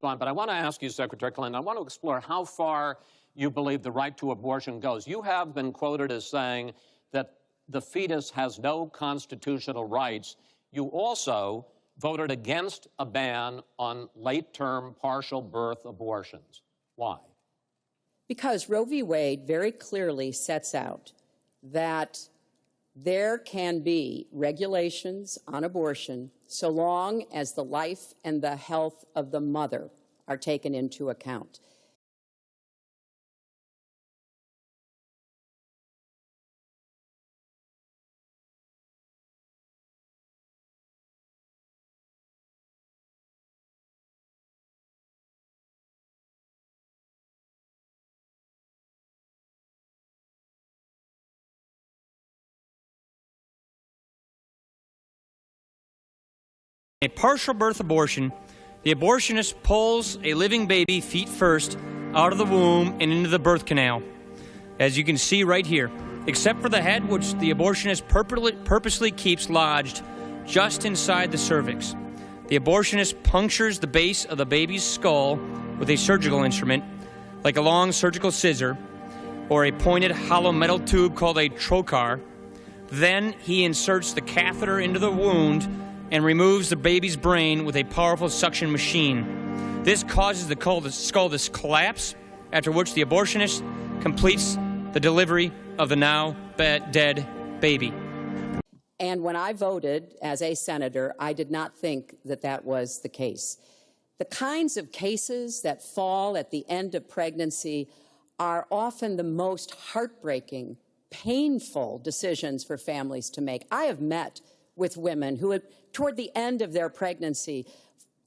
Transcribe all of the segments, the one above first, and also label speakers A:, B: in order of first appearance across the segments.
A: respond, but I want to ask you, Secretary Clinton, I want to explore how far you believe the right to abortion goes. You have been quoted as saying that the fetus has no constitutional rights. You also voted against a ban on late-term partial birth abortions. Why?
B: Because Roe v. Wade very clearly sets out that there can be regulations on abortion so long as the life and the health of the mother are taken into account.
C: A partial birth abortion, the abortionist pulls a living baby feet first out of the womb and into the birth canal, as you can see right here, except for the head, which the abortionist purposely keeps lodged just inside the cervix. The abortionist punctures the base of the baby's skull with a surgical instrument, like a long surgical scissor, or a pointed hollow metal tube called a trocar. Then he inserts the catheter into the wound and removes the baby's brain with a powerful suction machine. This causes the skull to collapse, after which the abortionist completes the delivery of the now dead baby.
B: And when I voted as a senator, I did not think that that was the case. The kinds of cases that fall at the end of pregnancy are often the most heartbreaking, painful decisions for families to make. I have met with women who, toward the end of their pregnancy,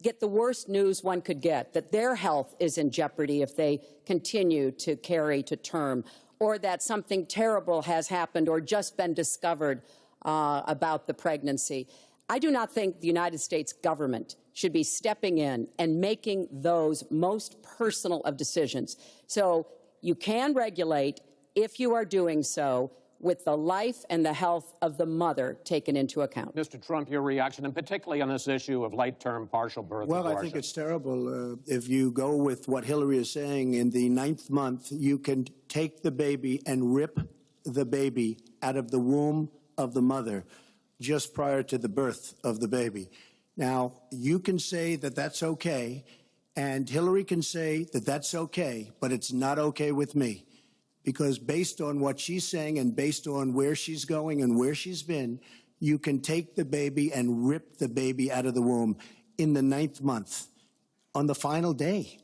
B: get the worst news one could get, that their health is in jeopardy if they continue to carry to term, or that something terrible has happened or just been discovered about the pregnancy. I do not think the United States government should be stepping in and making those most personal of decisions. So you can regulate, if you are doing so, with the life and the health of the mother taken into account.
A: Mr. Trump, your reaction, and particularly on this issue of late-term partial birth abortion.
D: I think it's terrible. If you go with what Hillary is saying, in the 9th month, you can take the baby and rip the baby out of the womb of the mother just prior to the birth of the baby. Now, you can say that that's okay, and Hillary can say that that's okay, but it's not okay with me. Because based on what she's saying and based on where she's going and where she's been, you can take the baby and rip the baby out of the womb in the 9th month on the final day.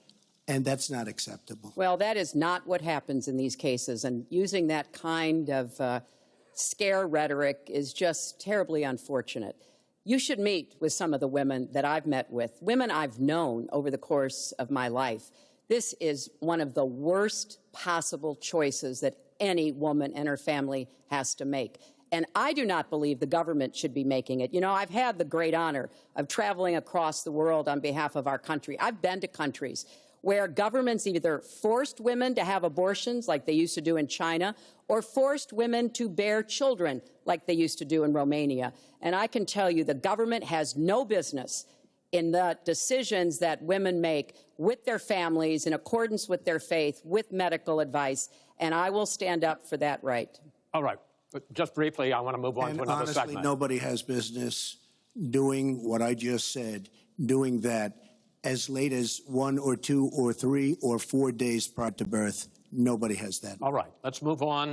D: And that's not acceptable.
B: Well, that is not what happens in these cases. And using that kind of scare rhetoric is just terribly unfortunate. You should meet with some of the women that I've met with, women I've known over the course of my life. This is one of the worst possible choices that any woman and her family has to make. And I do not believe the government should be making it. You know, I've had the great honor of traveling across the world on behalf of our country. I've been to countries where governments either forced women to have abortions like they used to do in China, or forced women to bear children like they used to do in Romania. And I can tell you the government has no business in the decisions that women make with their families in accordance with their faith, with medical advice, and I will stand up for that right.
A: All right. Just briefly, I want to move on to another
D: honestly,
A: segment.
D: Nobody has business doing what I just said, doing that as late as 1 or 2 or 3 or 4 days prior to birth. Nobody has that.
A: All right. Let's move on.